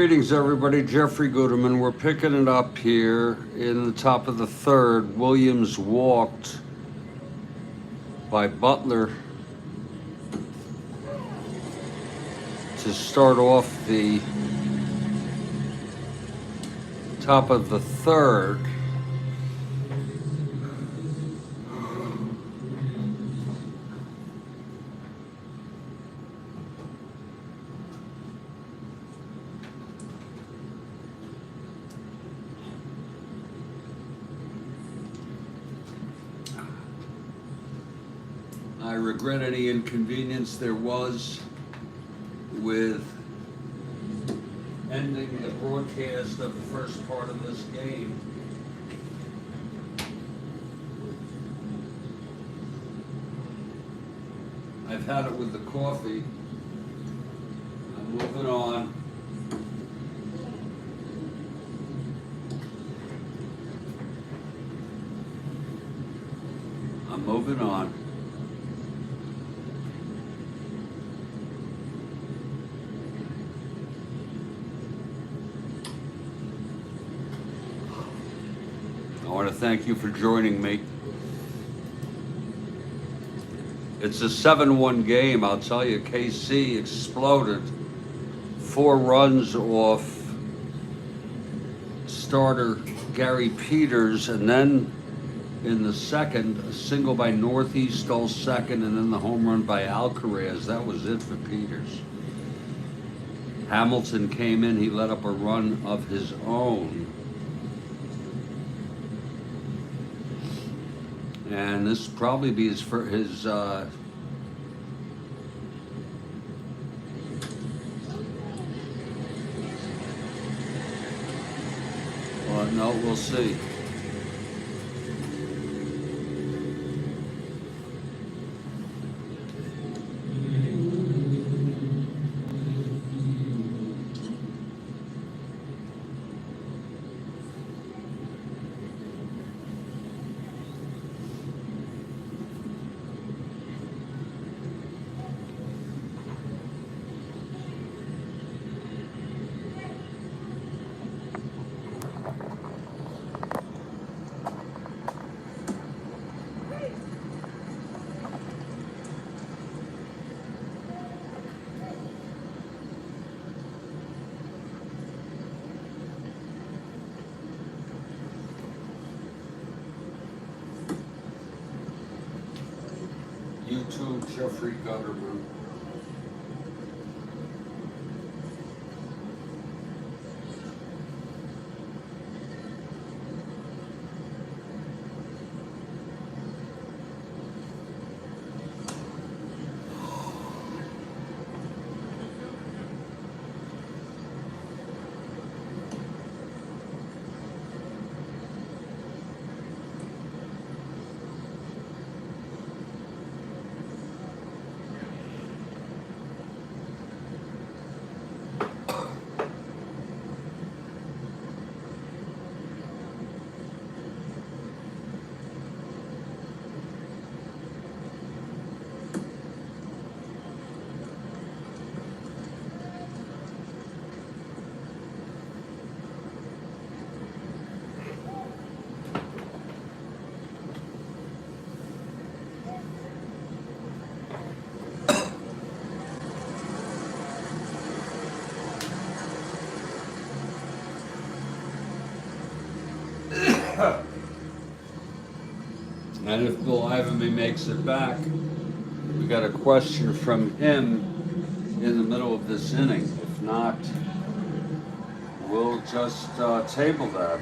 Greetings, everybody. Jeffrey Gooderman. We're picking it up here in the top of the third. Williams walked by Butler to start off the top of the third. I regret any inconvenience there was with ending the broadcast of the first part of this game. I've had it with the coffee. I'm moving on. I'm moving on. I want to thank you for joining me. It's a 7-1 game. I'll tell you, KC exploded. 4 runs off starter Gary Peters, and then in the second, a single by Northeast stole second, and then the home run by Alcaraz. That was it for Peters. Hamilton came in. He let up a run of his own. And this will probably be his well, no, we'll see. YouTube, Jeffrey Gutterman. And if Bill Ivanby makes it back, we got a question from him in the middle of this inning. If not, we'll just table that.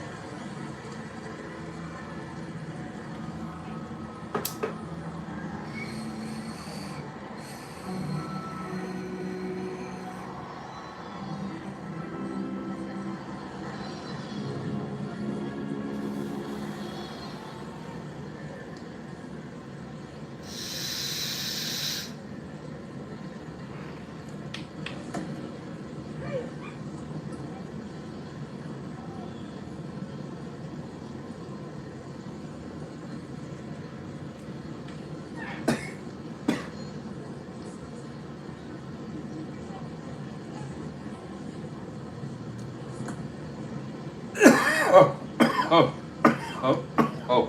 Oh, oh.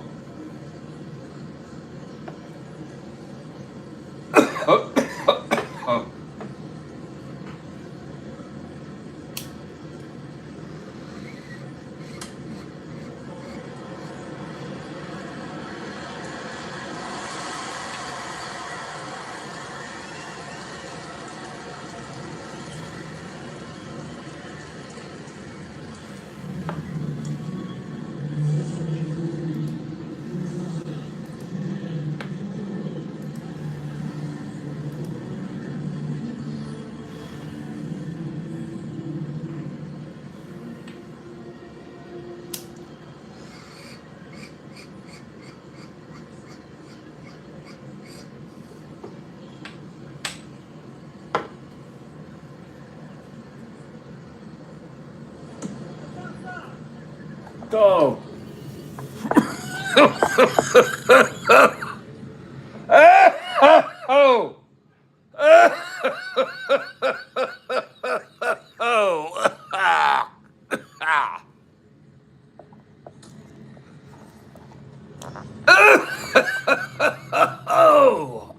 Oh, oh. Go. Oh. Oh. Oh.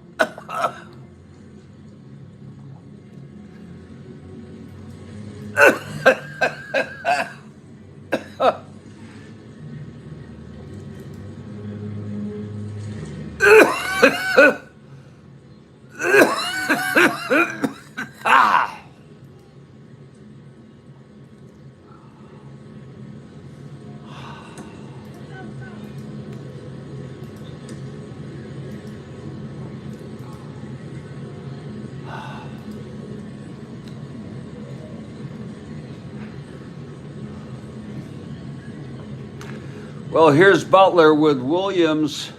Well, here's Butler with Williams.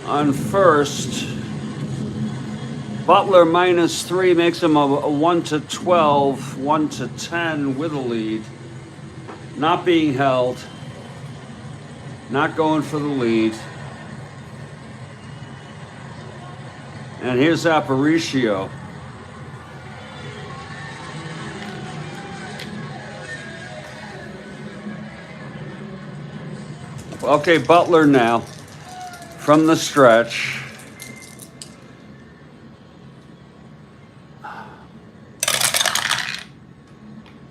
On first. Butler -3 makes him a 1-12, 1-10 with a lead. Not being held. Not going for the lead. And here's Aparicio. Okay, Butler now from the stretch.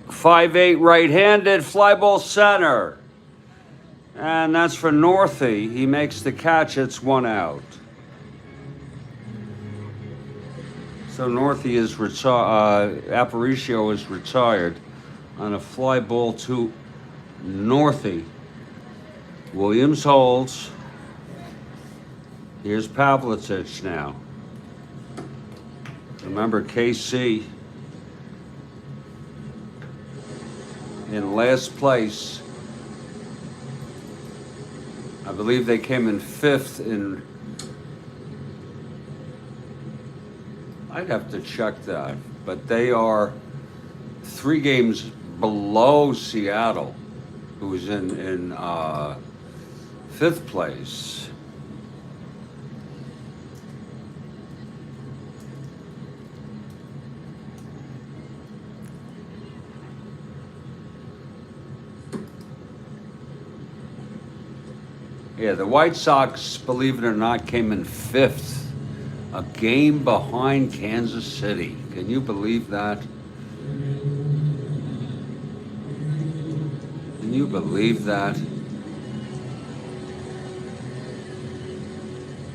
.58 right-handed, fly ball center. And that's for Northey. He makes the catch, it's 1 out. So Northey is Aparicio is retired on a fly ball to Northey. Williams holds. Here's Pavlitic now. Remember KC in last place. I believe they came in 5th in. I'd have to check that, but they are 3 games below Seattle, who's in 5th place. Yeah, the White Sox, believe it or not, came in 5th. A game behind Kansas City. Can you believe that? Can you believe that?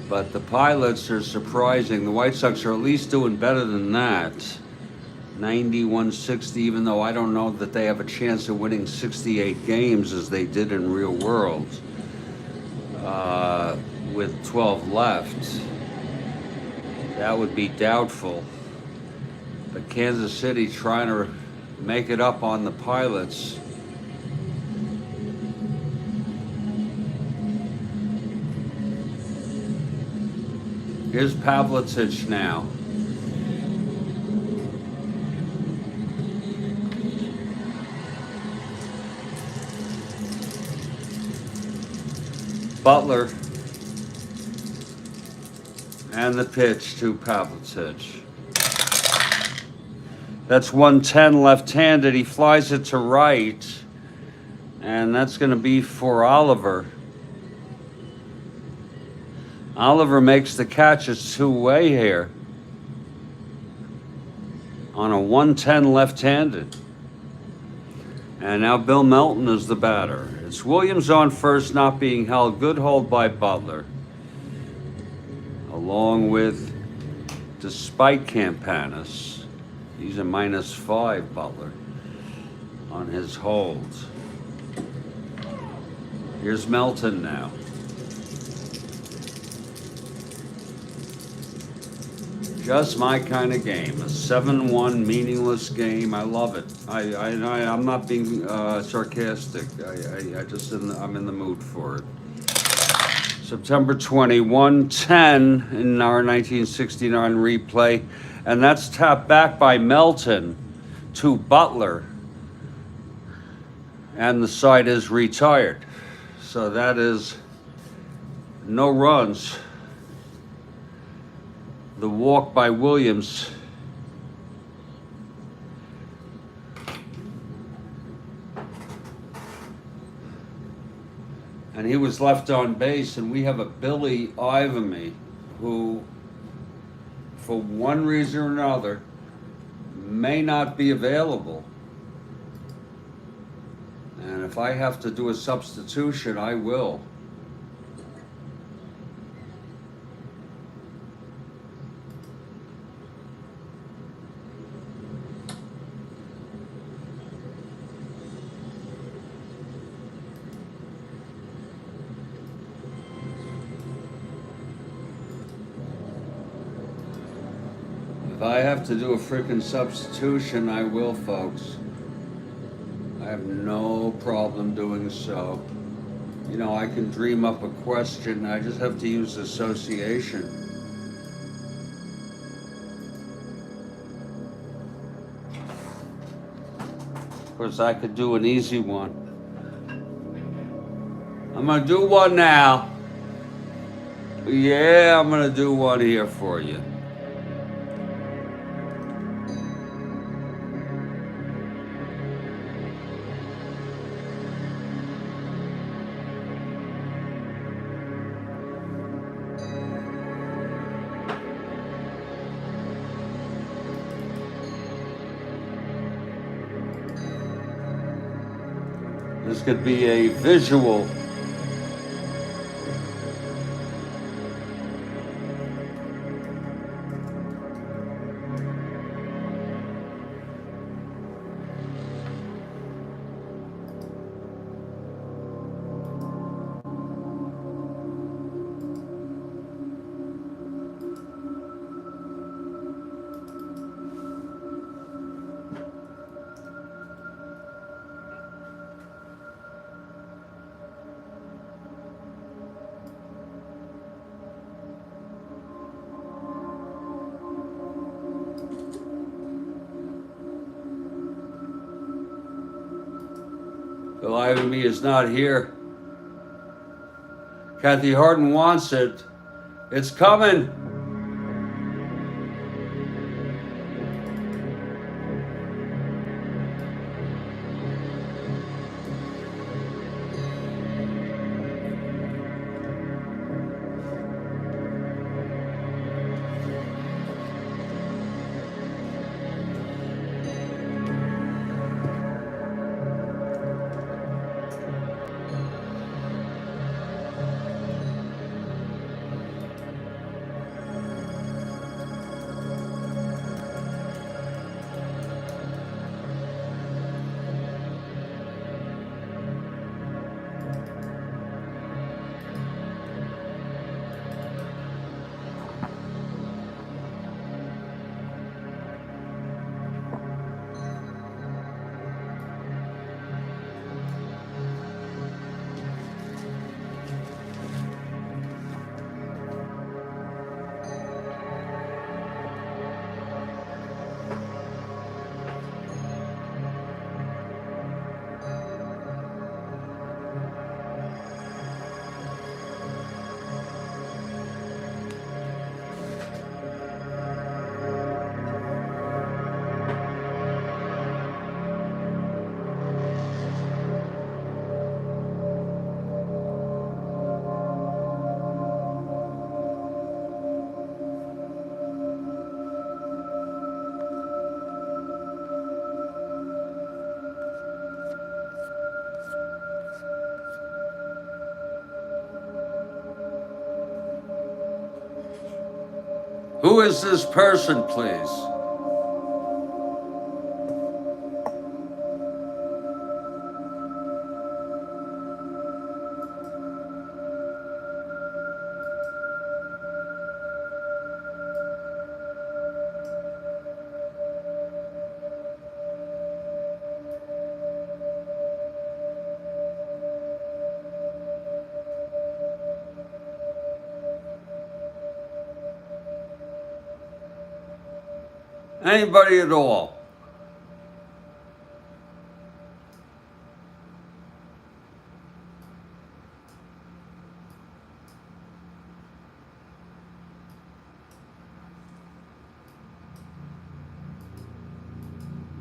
But the Pilots are surprising. The White Sox are at least doing better than that. 91-60, even though I don't know that they have a chance of winning 68 games as they did in real world. With 12 left. That would be doubtful. But Kansas City trying to make it up on the Pilots. Here's Pavlitic now. Butler. And the pitch to Pavlitic. That's 110 left-handed. He flies it to right. And that's going to be for Oliver. Oliver makes the catch. It's two-way here. On a 110 left-handed. And now Bill Melton is the batter. It's Williams on first, not being held. Good hold by Butler. Along with, despite Campanis, he's a -5, Butler, on his holds. Here's Melton now. Just my kind of game. A 7-1 meaningless game. I love it. I'm not being sarcastic. I'm in the mood for it. September 21, 10 in our 1969 replay. And that's tapped back by Melton to Butler. And the side is retired. So that is no runs. The walk by Williams. And he was left on base, and we have a Billy Ivamy who, for one reason or another, may not be available. And if I have to do a substitution, I will. If I have to do a freaking substitution, I will, folks. I have no problem doing so. You know, I can dream up a question. I just have to use association. Of course, I could do an easy one. I'm gonna do one now. Yeah, I'm gonna do one here for you. This could be a visual. Bill Ivamy is not here. Kathy Harden wants it. It's coming. Who is this person, please? Anybody at all?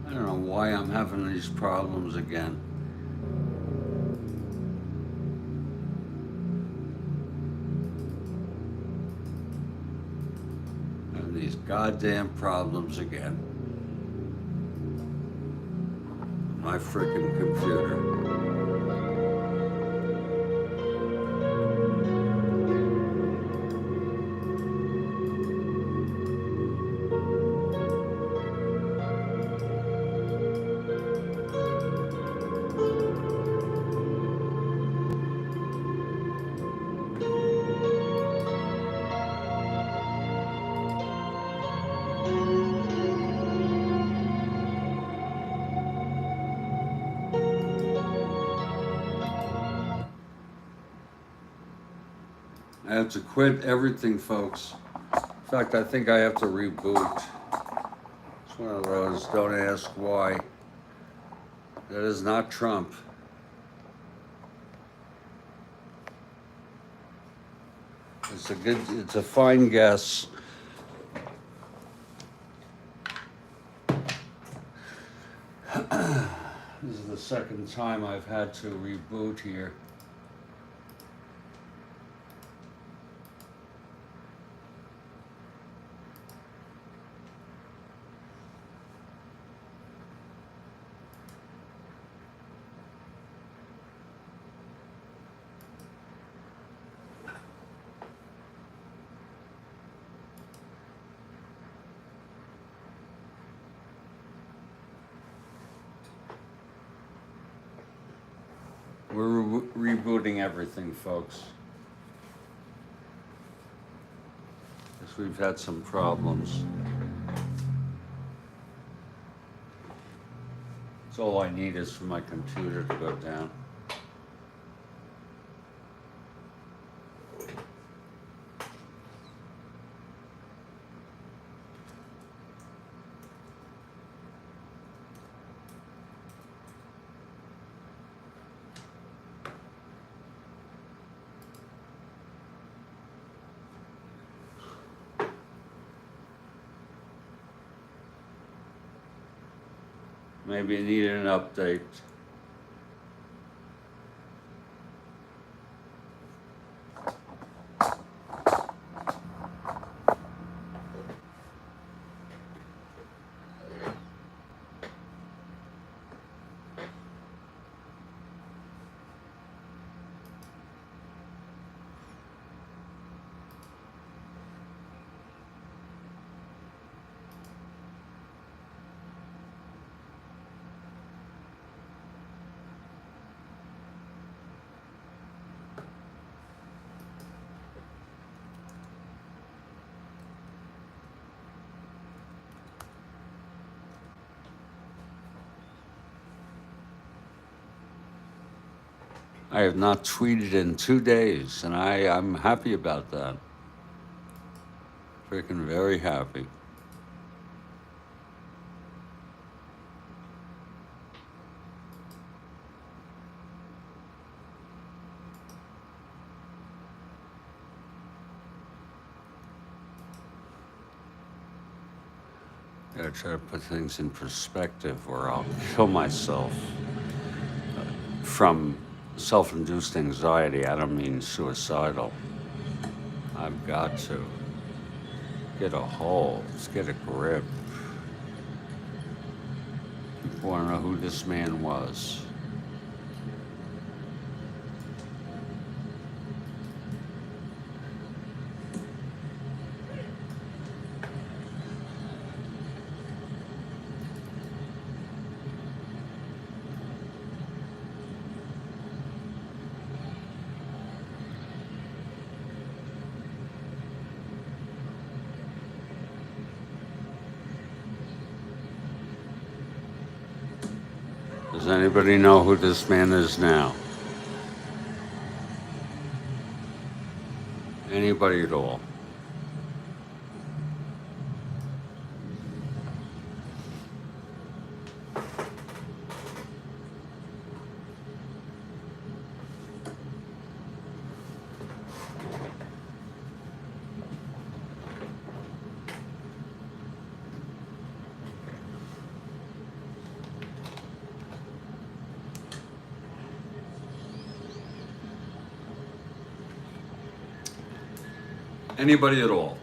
I don't know why I'm having these problems again. Having these goddamn problems again. My freaking computer. I have to quit everything, folks. In fact, I think I have to reboot. It's one of those, don't ask why. That is not Trump. It's a fine guess. This is the second time I've had to reboot here. We're rebooting everything, folks. Because we've had some problems. That's all I need is for my computer to go down. Maybe it needed an update. I have not tweeted in 2 days, and I'm happy about that. Freaking very happy. Gotta try to put things in perspective or I'll kill myself from self-induced anxiety. I don't mean suicidal. I've got to get a hold, get a grip. People want to know who this man was. Does anybody know who this man is now? Anybody at all? Anybody at all?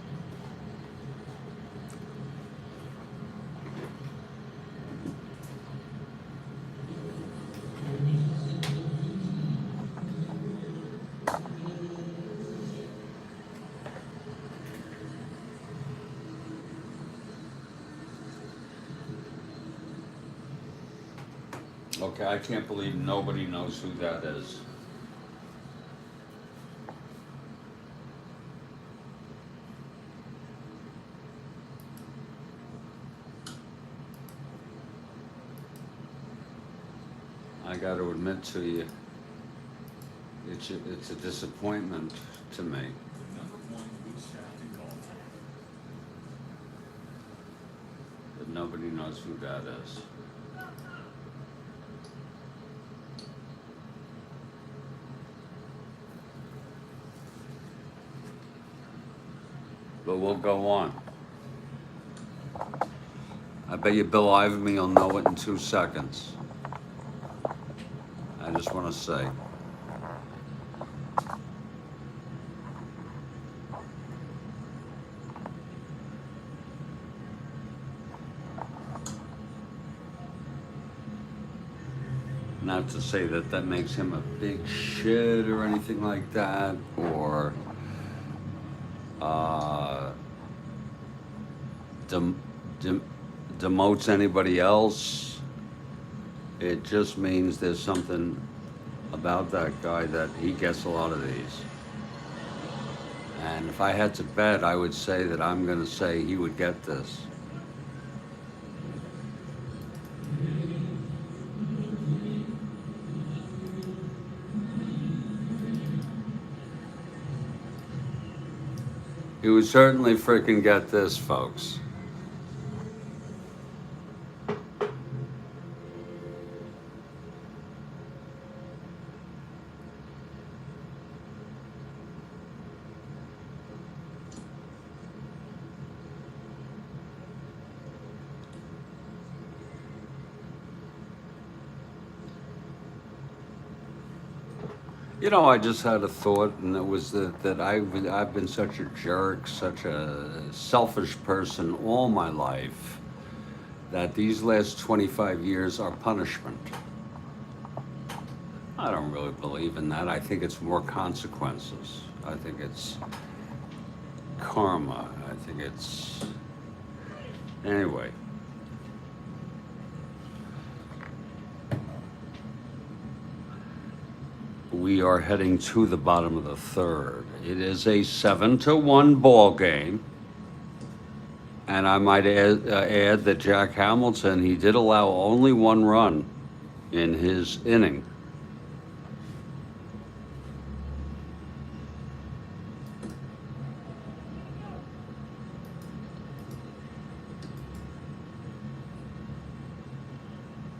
Okay, I can't believe nobody knows who that is. I got to admit to you, it's a disappointment to me. That nobody knows who that is. But we'll go on. I bet you Bill Iverman will know it in 2 seconds. I just want to say. Not to say that that makes him a big shit or anything like that, or demotes anybody else. It just means there's something about that guy that he gets a lot of these. And if I had to bet, I would say that I'm going to say he would get this. He would certainly freaking get this, folks. You know, I just had a thought, and it was that I've been such a jerk, such a selfish person all my life, that these last 25 years are punishment. I don't really believe in that. I think it's more consequences. I think it's karma. I think it's... Anyway. We are heading to the bottom of the third. It is a 7-1 ball game. And I might add that Jack Hamilton, he did allow only 1 run in his inning.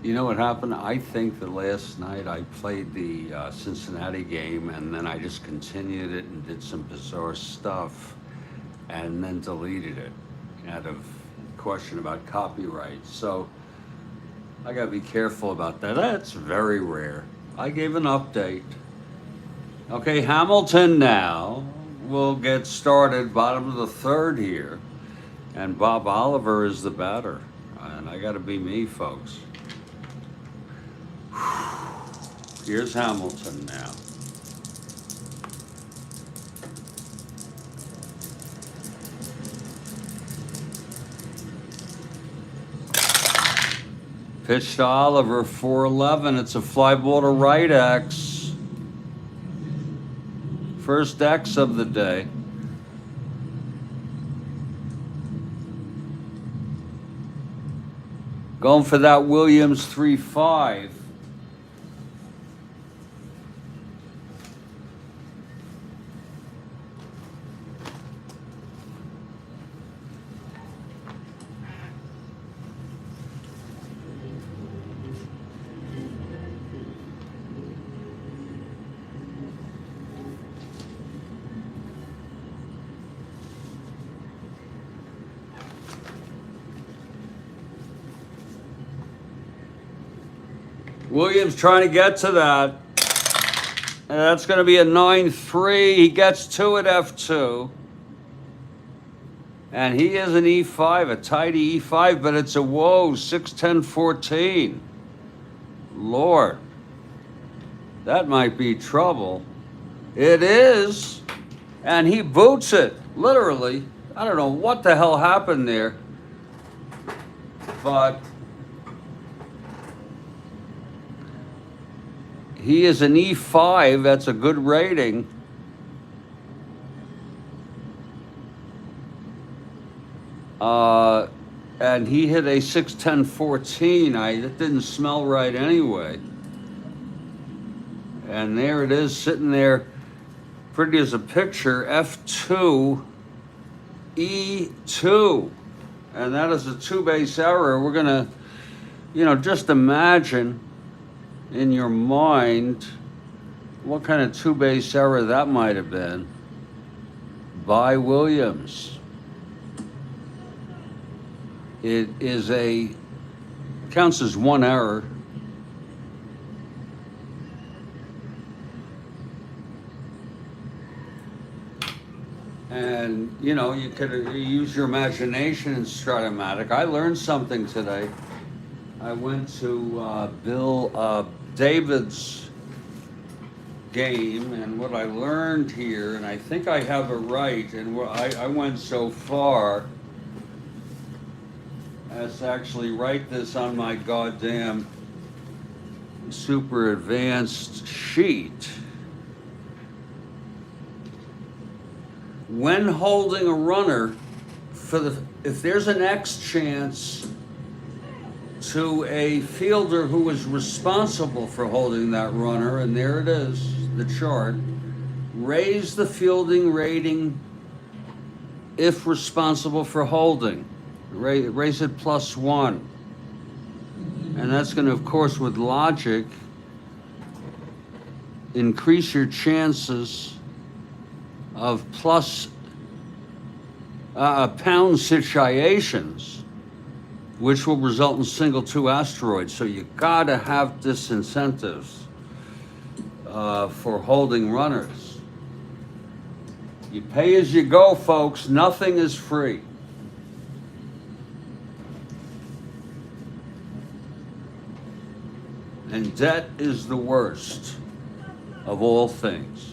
You know what happened? I think that last night I played the Cincinnati game, and then I just continued it and did some bizarre stuff and then deleted it out of question about copyright. So I gotta be careful about that. That's very rare. I gave an update. Okay, Hamilton now will get started, bottom of the third here. And Bob Oliver is the batter. And I gotta be me, folks. Here's Hamilton now. Pitch to Oliver, 4-11. It's a fly ball to right X. First X of the day. Going for that Williams 3-5. Williams trying to get to that. And that's going to be a 9-3. He gets to at F2. And he is an E5, a tidy E5, but it's a whoa, 6-10-14. Lord, that might be trouble. It is. And he boots it, literally. I don't know what the hell happened there. But he is an E5. That's a good rating. And he hit a 6-10-14. It didn't smell right anyway. And there it is, sitting there, pretty as a picture, F2, E2. And that is a two-base error. We're gonna, just imagine in your mind what kind of two-base error that might have been by Williams. It is counts as one error. And, you could use your imagination in Strat-O-Matic. I learned something today. I went to Bill David's game, and what I learned here, and I think I have it right, and I went so far as to actually write this on my goddamn super advanced sheet. When holding a runner, if there's an X chance to a fielder who is responsible for holding that runner, and there it is, the chart, raise the fielding rating if responsible for holding. Raise it +1. And that's going to, of course, with logic, increase your chances of pound situations, which will result in single 2 asteroids. So you gotta have disincentives for holding runners. You pay as you go, folks. Nothing is free. And debt is the worst of all things.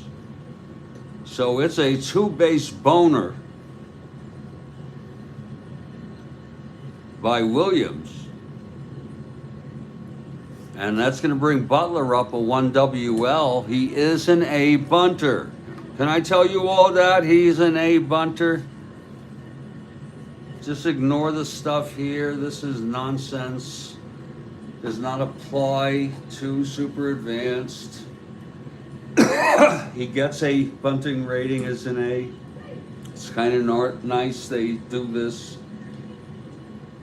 So it's a two-base boner by Williams. And that's going to bring Butler up a 1WL. He is an A bunter. Can I tell you all that? He's an A bunter. Just ignore the stuff here. This is nonsense. Does not apply to super advanced. He gets a bunting rating as an A. It's kind of nice they do this.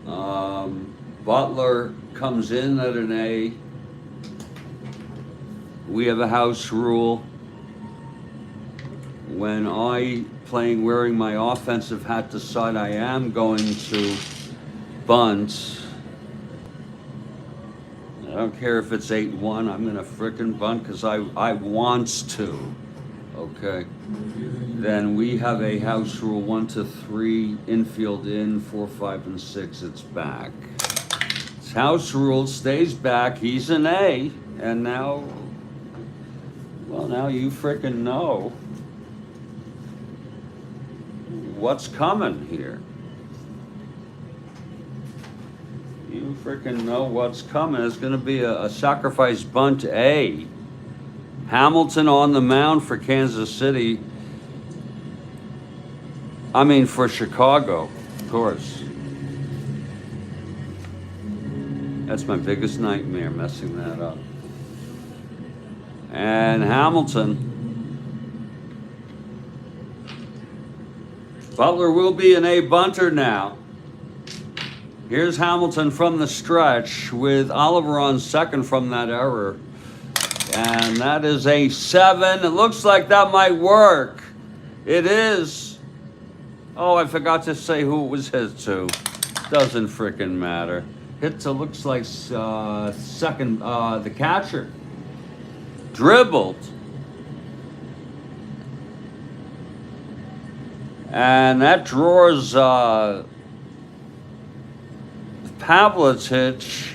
Butler comes in at an A. We have a house rule. When wearing my offensive hat, decide I am going to bunt, I don't care if it's 8-1, I'm gonna frickin' bunt because I wants to, okay? Then we have a house rule, 1 to 3, infield in, 4, 5, and 6, it's back. It's house rule, stays back, he's an A, and now you frickin' know what's coming here. You freaking know what's coming. It's going to be a sacrifice bunt A. Hamilton on the mound for Kansas City. For Chicago, of course. That's my biggest nightmare, messing that up. And Hamilton. Butler will be an A bunter now. Here's Hamilton from the stretch with Oliver on second from that error. And that is a 7. It looks like that might work. It is. Oh, I forgot to say who it was his to. Doesn't frickin' matter. hit to looks like second, the catcher. Dribbled. And that draws Pavlitic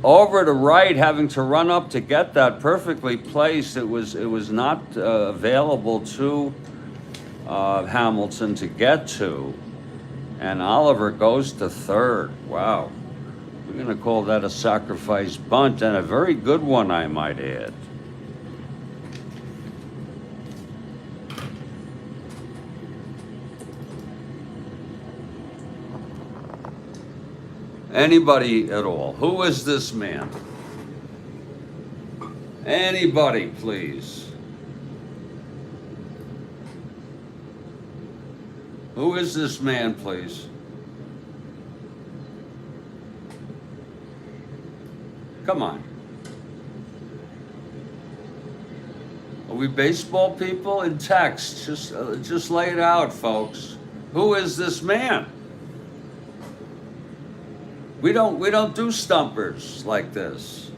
over to right, having to run up to get that perfectly placed. It was not available to Hamilton to get to, and Oliver goes to third. Wow, we're going to call that a sacrifice bunt, and a very good one, I might add. Anybody at all? Who is this man? Anybody, please. Who is this man, please? Come on. Are we baseball people? In text, just lay it out, folks. Who is this man? We don't do stumpers like this.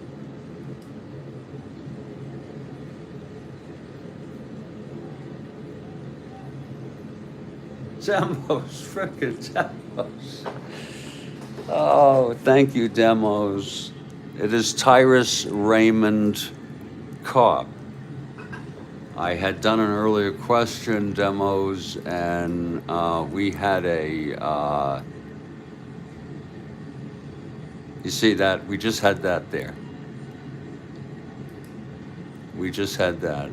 Demos, frickin' Demos. Oh, thank you, Demos. It is Tyrus Raymond Cobb. I had done an earlier question, Demos, and we had a, you see that? We just had that there. We just had that.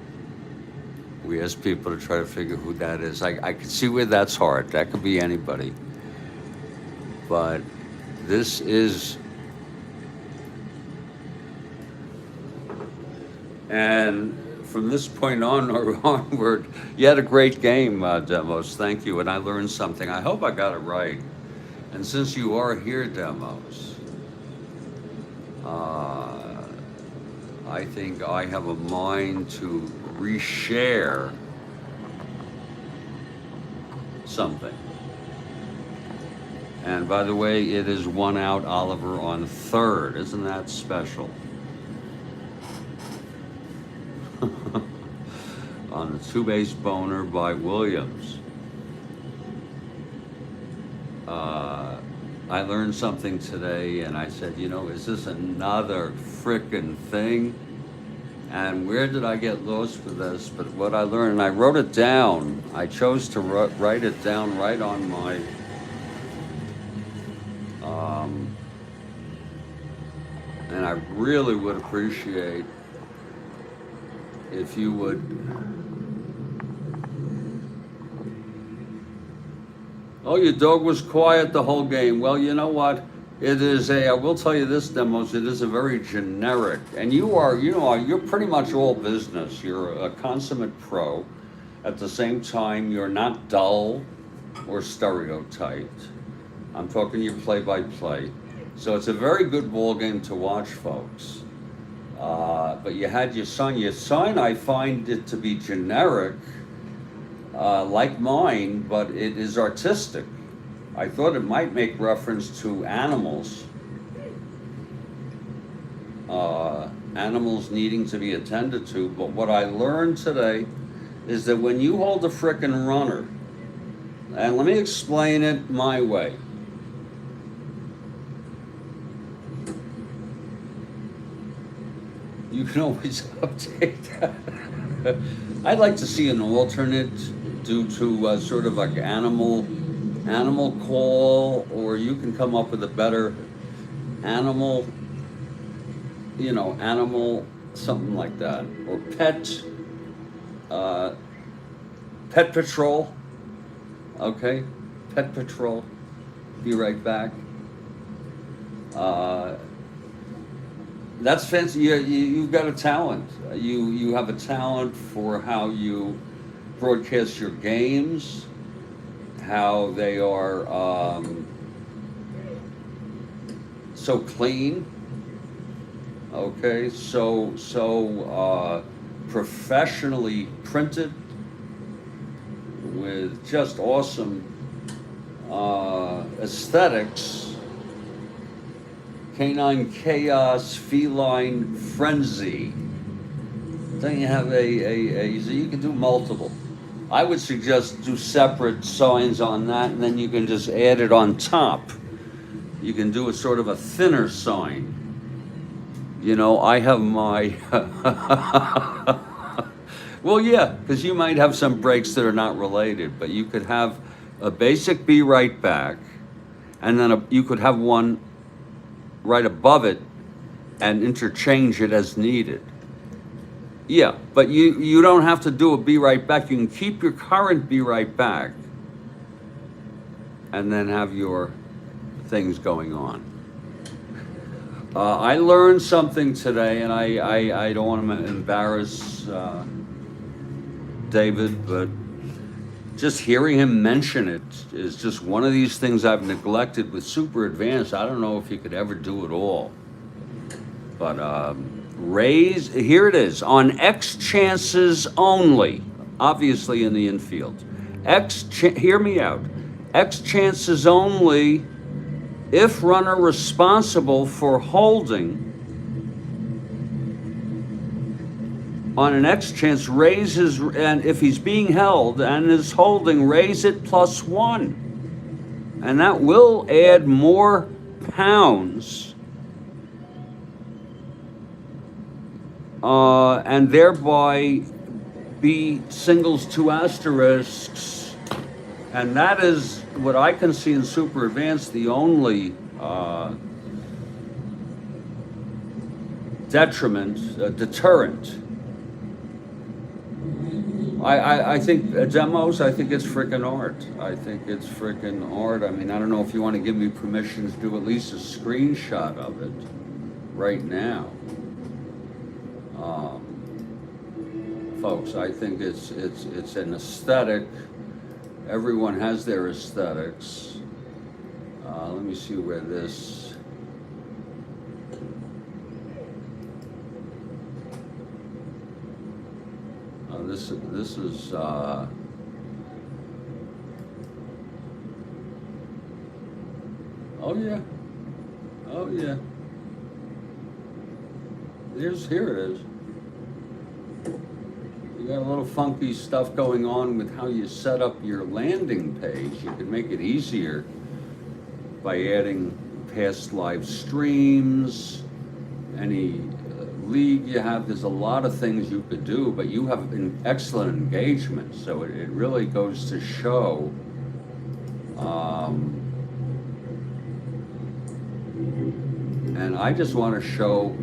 We asked people to try to figure who that is. I can see where that's hard. That could be anybody. But this is, and from this point on or onward, you had a great game, Demos. Thank you. And I learned something. I hope I got it right. And since you are here, Demos, I think I have a mind to reshare something. And by the way, it is 1 out, Oliver on third. Isn't that special? On the 2-base boner by Williams. I learned something today, and I said, you know, is this another frickin' thing? And where did I get lost with this? But what I learned, and I wrote it down. I chose to write it down right on my and I really would appreciate if you would. Oh, your dog was quiet the whole game. Well, you know what? It is I will tell you this, Demos, it is a very generic, and you're pretty much all business. You're a consummate pro. At the same time, you're not dull or stereotyped. I'm talking your play-by-play. So it's a very good ball game to watch, folks. But you had your son. Your son, I find it to be generic, like mine, but it is artistic. I thought it might make reference to animals. Animals needing to be attended to. But what I learned today is that when you hold a frickin' runner, and let me explain it my way. You can always update that. I'd like to see an alternate due to sort of like animal call, or you can come up with a better animal, animal, something like that, or pet patrol. Okay, pet patrol. Be right back. That's fancy. You've got a talent. You have a talent for how you broadcast your games, how they are so clean. Okay, so professionally printed. with just awesome aesthetics. Canine Chaos, Feline Frenzy. Then you have so you can do multiple. I would suggest do separate signs on that, and then you can just add it on top. You can do a sort of a thinner sign. You know, I have my, well, yeah, because you might have some breaks that are not related, but you could have a basic be right back, and then you could have one right above it and interchange it as needed. Yeah, but you don't have to do a be right back. You can keep your current be right back and then have your things going on. I learned something today, and I don't want to embarrass David, but just hearing him mention it is just one of these things I've neglected with Super Advanced. I don't know if you could ever do it all. But raise, here it is, on X chances only, obviously in the infield. Hear me out. X chances only if runner responsible for holding on an X chance raises, and if he's being held and is holding, raise it +1. And that will add more pounds and thereby be singles 2 asterisks. And that is what I can see in Super Advanced, the only deterrent. I think demos, I think it's freaking art. I think it's freaking art. I mean, I don't know if you want to give me permission to do at least a screenshot of it right now. Folks, I think it's an aesthetic. Everyone has their aesthetics. Let me see where this. This is. Oh yeah. Oh yeah. Here it is. You got a little funky stuff going on with how you set up your landing page. You can make it easier by adding past live streams, any league you have. There's a lot of things you could do, but you have an excellent engagement, so it really goes to show and I just want to show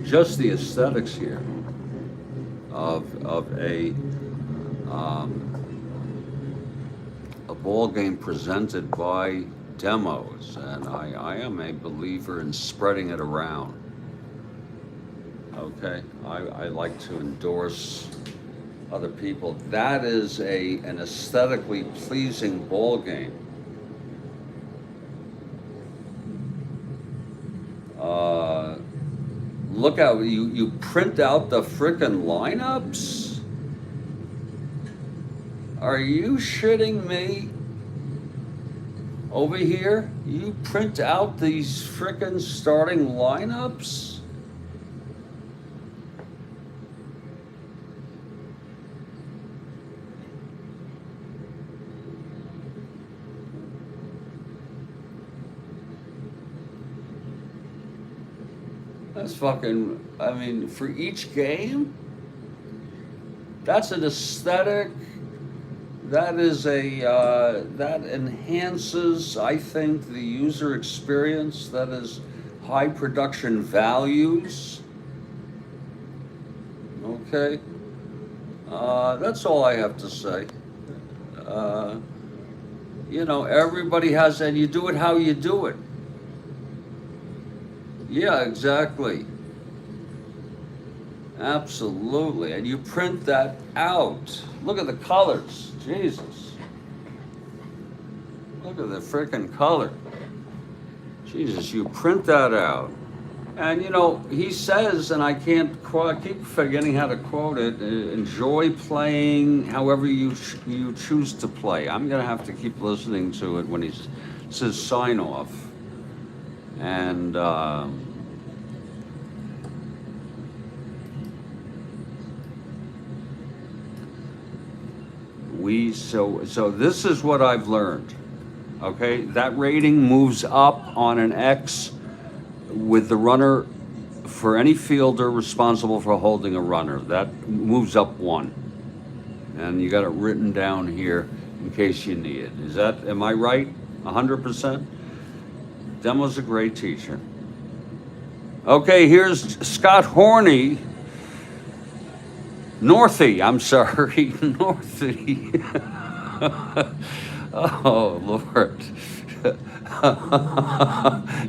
just the aesthetics here of a ball game presented by demos, and I am a believer in spreading it around. Okay, I like to endorse other people. That is an aesthetically pleasing ball game. Look out, you print out the frickin' lineups? Are you shitting me? Over here, you print out these frickin' starting lineups? That's fucking, I mean, for each game, that's an aesthetic. That is that enhances, I think, the user experience. That is high production values. Okay, that's all I have to say. You know, everybody has, and you do it how you do it. Yeah, exactly. Absolutely, and you print that out. Look at the colors, Jesus. Look at the freaking color. Jesus, you print that out. And you know, he says, and I can't quote, I keep forgetting how to quote it. Enjoy playing however you choose to play. I'm gonna have to keep listening to it when he says sign off. And so this is what I've learned. Okay, that rating moves up on an X with the runner for any fielder responsible for holding a runner. That moves up one. And you got it written down here in case you need it. Am I right? 100%? Demo's a great teacher. Okay, here's Scott Horney. Northie, I'm sorry, Northie. Oh, Lord.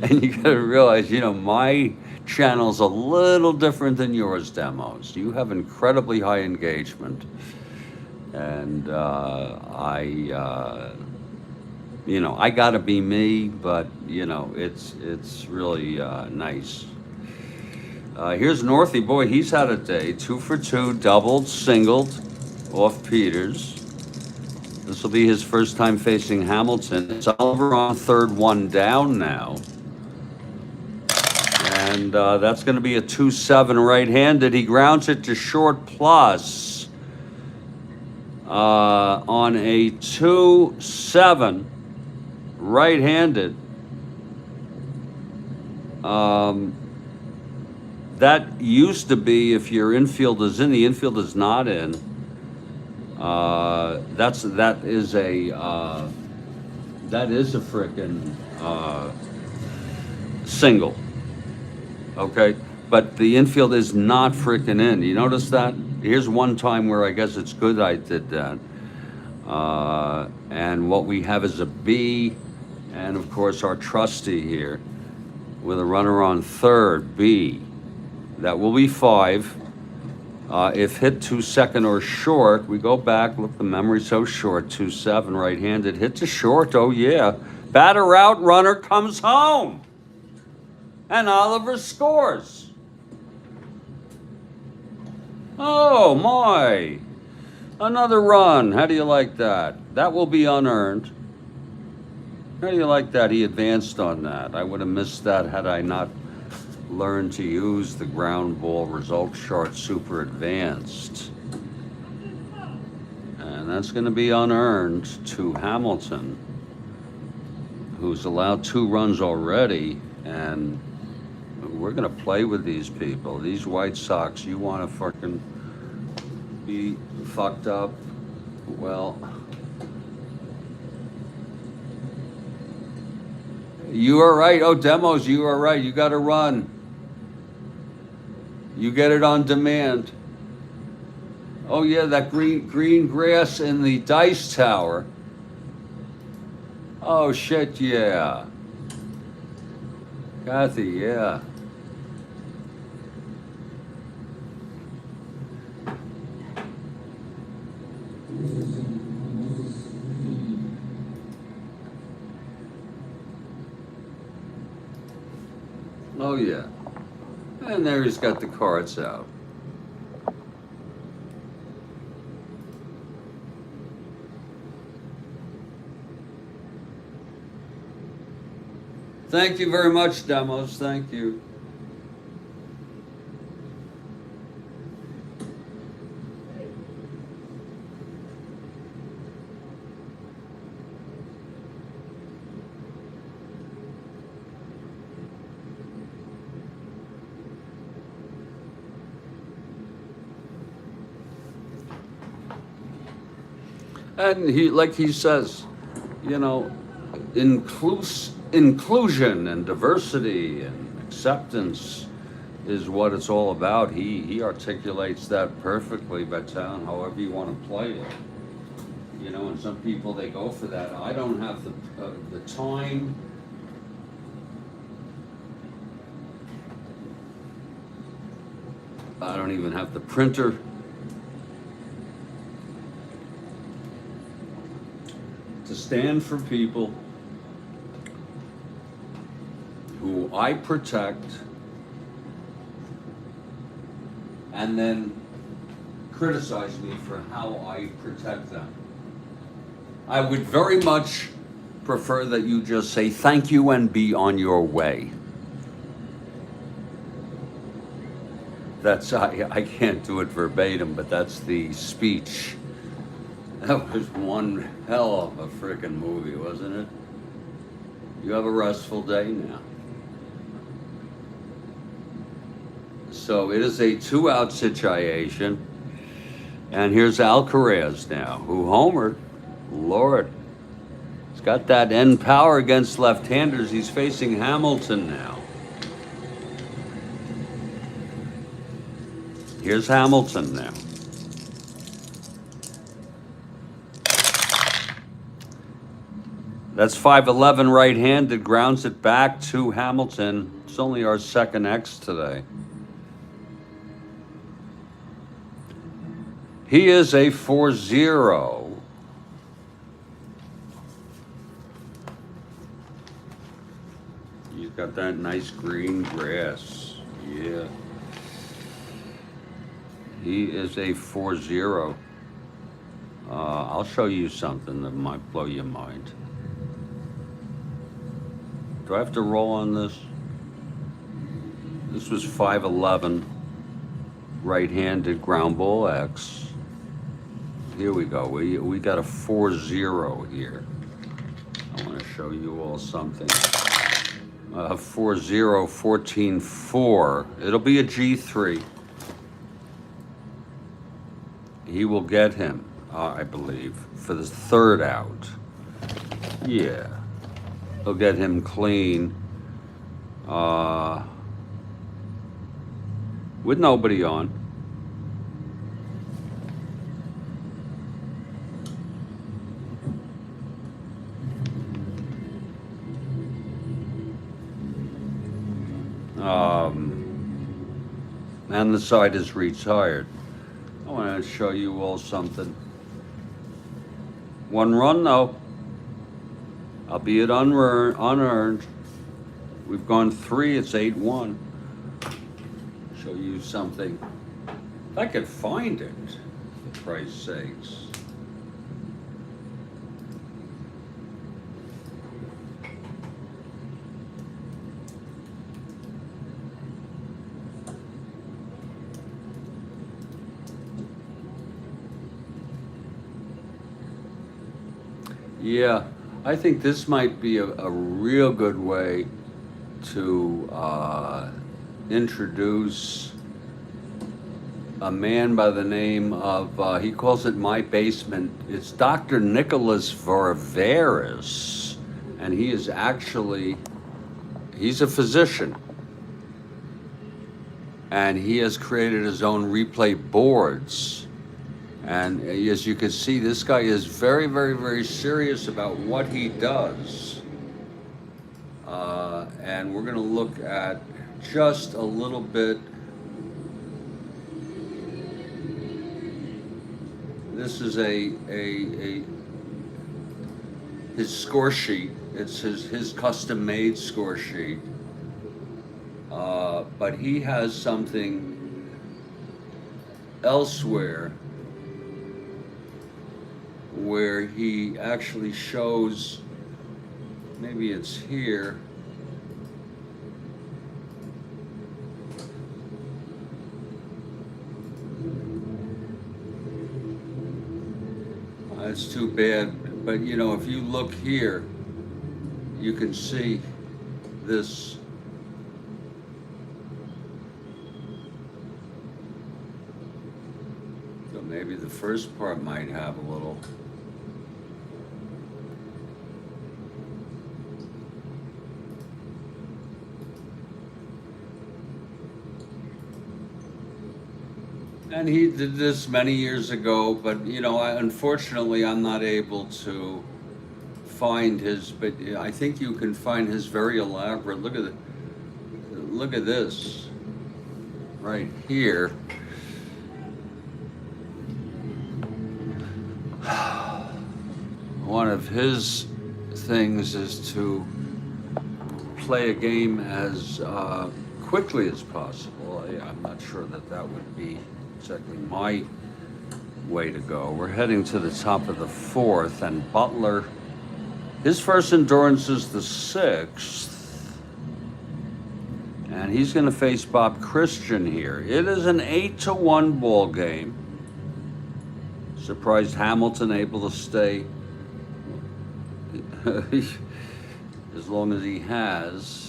And you gotta realize, you know, my channel's a little different than yours, Demos. You have incredibly high engagement. And you know, I gotta be me, but, you know, it's really nice. Here's Northie. Boy, he's had a day. 2 for 2, doubled, singled off Peters. This will be his first time facing Hamilton. It's Oliver on third, 1 down now. And that's going to be a 2-7 right-handed. He grounds it to short plus on a 2-7 right-handed. That used to be if your infield is in, the infield is not in. That is a frickin' single. Okay, but the infield is not frickin' in. You notice that? Here's one time where I guess it's good I did that. And what we have is a B, and of course our trusty here with a runner on third, B. That will be 5. If hit to second or short, we go back, look, the memory's so short, 2-7 right-handed, hit to short, oh yeah. Batter out, runner comes home. And Oliver scores. Oh my, another run, how do you like that? That will be unearned. How do you like that? He advanced on that. I would have missed that had I not learn to use the ground ball result chart super advanced. And that's going to be unearned to Hamilton, who's allowed 2 runs already. And we're going to play with these people. These White Sox, you want to fucking be fucked up? Well, you are right. Oh, Demos, you are right. You got to run. You get it on demand. Oh yeah, that green grass in the dice tower. Oh shit, yeah. Kathy, yeah. Oh yeah. And there he's got the cards out. Thank you very much, Demos. Thank you. And like he says, you know, inclusion and diversity and acceptance is what it's all about. He articulates that perfectly by telling however you want to play it. You know, and some people, they go for that. I don't have the time. I don't even have the printer. To stand for people who I protect and then criticize me for how I protect them. I would very much prefer that you just say thank you and be on your way. That's, I can't do it verbatim, but that's the speech. That was one hell of a frickin' movie, wasn't it? You have a restful day now. So it is a 2-out situation. And here's Alcaraz now, who homered. Lord. He's got that end power against left-handers. He's facing Hamilton now. Here's Hamilton now. That's 5-11 right-handed, grounds it back to Hamilton. It's only our second X today. He is a 4-0. He's got that nice green grass. Yeah. He is a 4-0. I'll show you something that might blow your mind. Do I have to roll on this? This was 5-11 right-handed ground ball X. Here we go. We got a 4-0 here. I want to show you all something. 4-0, 14-4. It'll be a G3. He will get him, I believe, for the 3rd out. Yeah. He'll get him clean. With nobody on. And the side is retired. I want to show you all something. 1 run though, albeit unearned. We've gone 3, it's 8-1. Show you something. If I could find it, for Christ's sakes. Yeah, I think this might be a real good way to introduce a man by the name of, he calls it My Basement. It's Dr. Nicholas Varvaris, and he is actually, he's a physician. And he has created his own replay boards. And as you can see, this guy is very, very, very serious about what he does. And we're going to look at just a little bit. This is his score sheet. It's his custom-made score sheet. But he has something elsewhere where he actually shows, maybe it's here. It's too bad, but you know, if you look here, you can see this. So maybe the first part might have a little. And he did this many years ago, but you know, unfortunately, I'm not able to find his. But I think you can find his very elaborate. Look at this, right here. One of his things is to play a game as quickly as possible. honestly. I'm not sure that that would be exactly my way to go. We're heading to the top of the fourth, and Butler, his first endurance is the sixth, and he's going to face Bob Christian here. It is an 8-1 ball game. Surprised Hamilton able to stay as long as he has.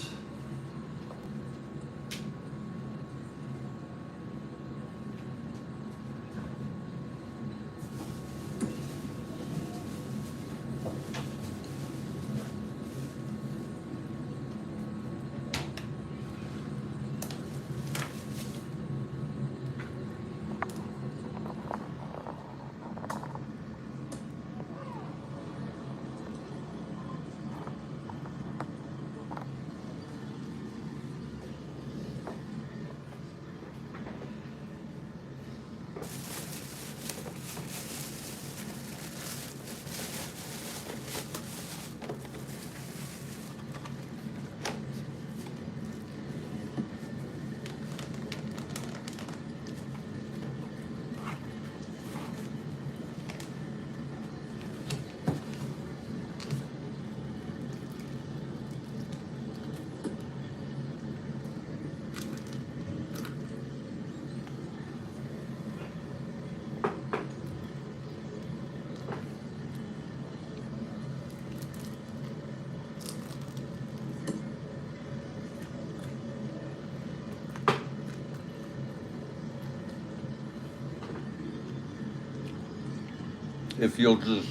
If you'll just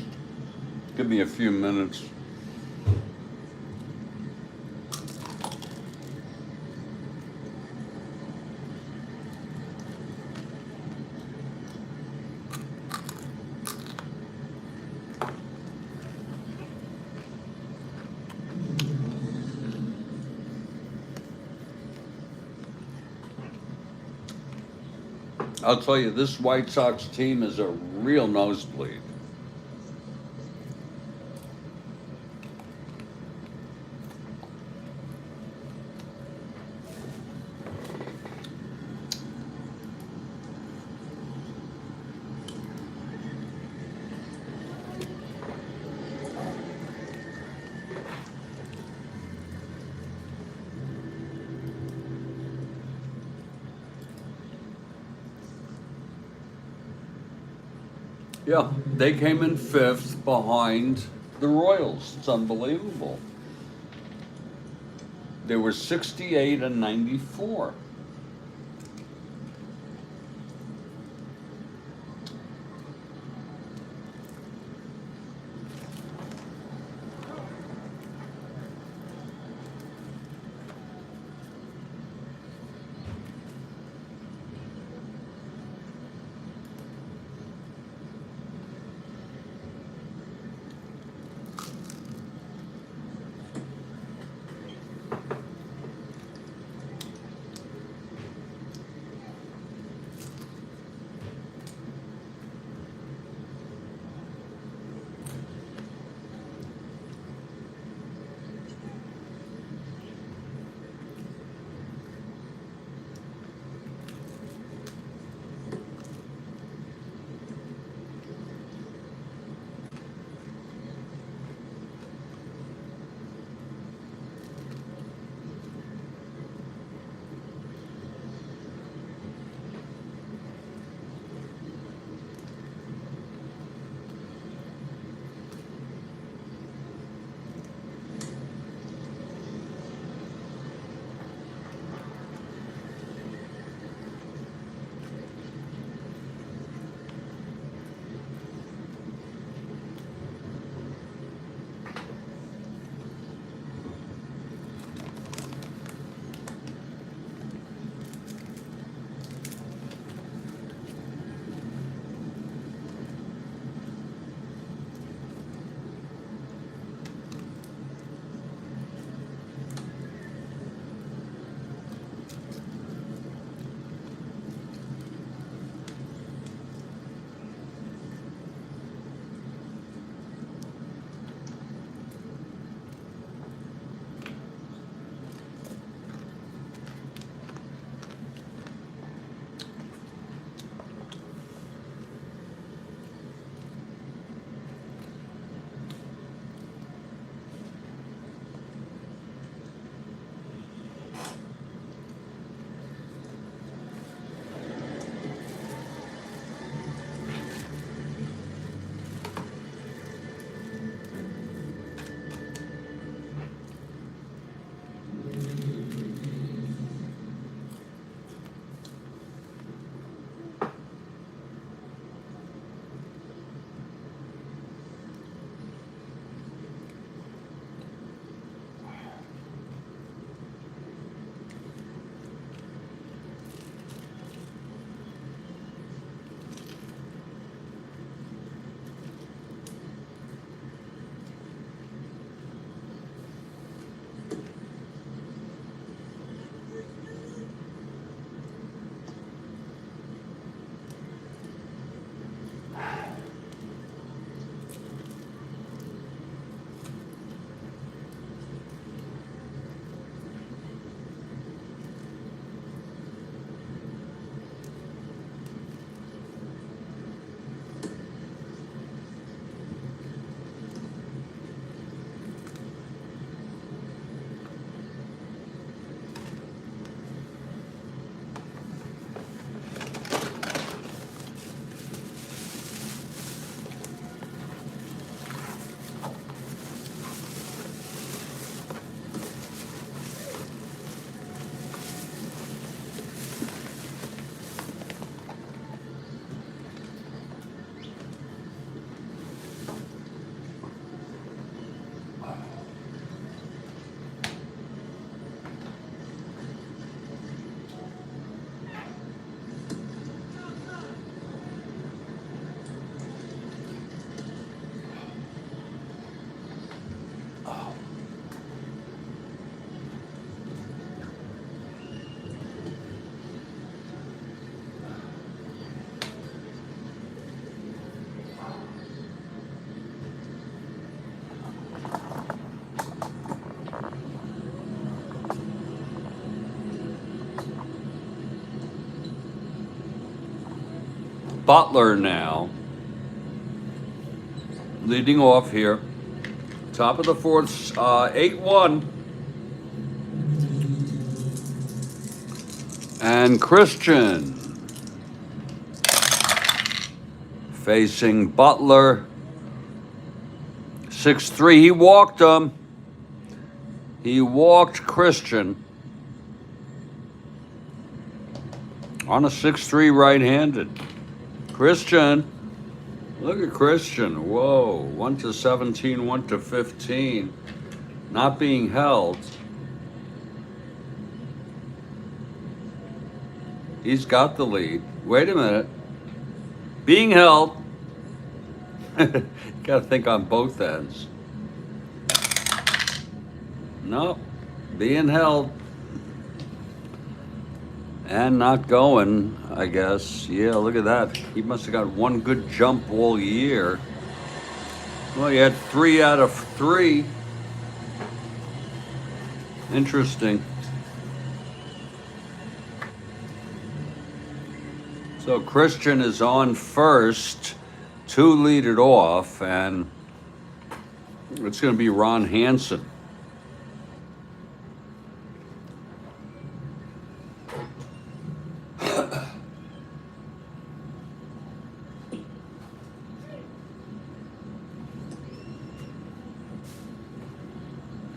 give me a few minutes. I'll tell you, this White Sox team is a real nosebleed. Yeah, they came in fifth behind the Royals. It's unbelievable. They were 68 and 94. Butler now. Leading off here. Top of the fourth, 8-1. And Christian facing Butler. 6-3. He walked him. He walked Christian on a 6-3 right-handed. Christian, look at Christian. Whoa, 1-17, 1-15. Not being held. He's got the lead. Wait a minute. Being held. Got to think on both ends. No, being held. And not going, I guess. Yeah, look at that. He must have got one good jump all year. Well, he had 3 out of 3. Interesting. So Christian is on first to lead it off, and it's going to be Ron Hansen.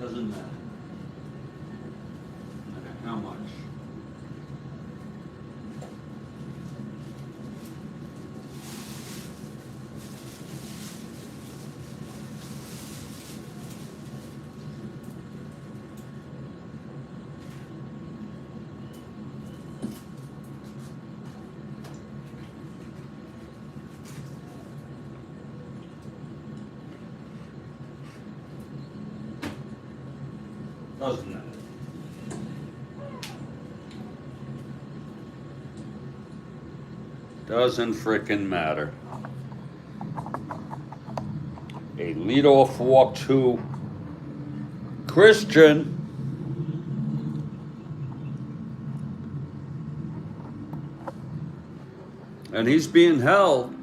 Doesn't matter. No matter how much. Doesn't matter. Doesn't frickin' matter. A leadoff walk to Christian. And he's being held.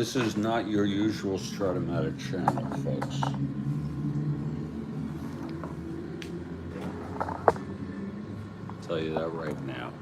This is not your usual Strat-O-Matic channel, folks. I'll tell you that right now.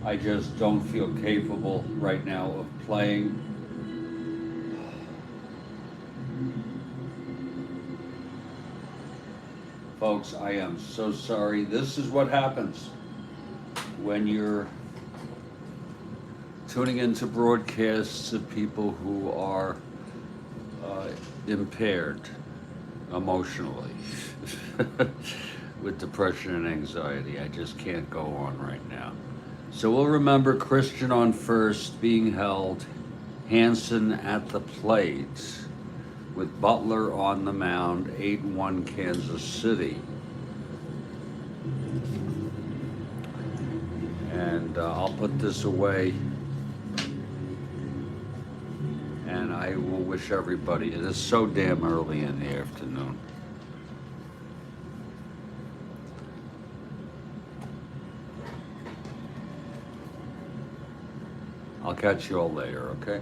I just don't feel capable right now of playing. Folks, I am so sorry. This is what happens when you're tuning into broadcasts of people who are impaired emotionally with depression and anxiety. I just can't go on right now. So we'll remember Christian on first, being held, Hansen at the plate, with Butler on the mound, 8-1 Kansas City. And I'll put this away, and I will wish everybody, it is so damn early in the afternoon. I'll catch you all later, okay?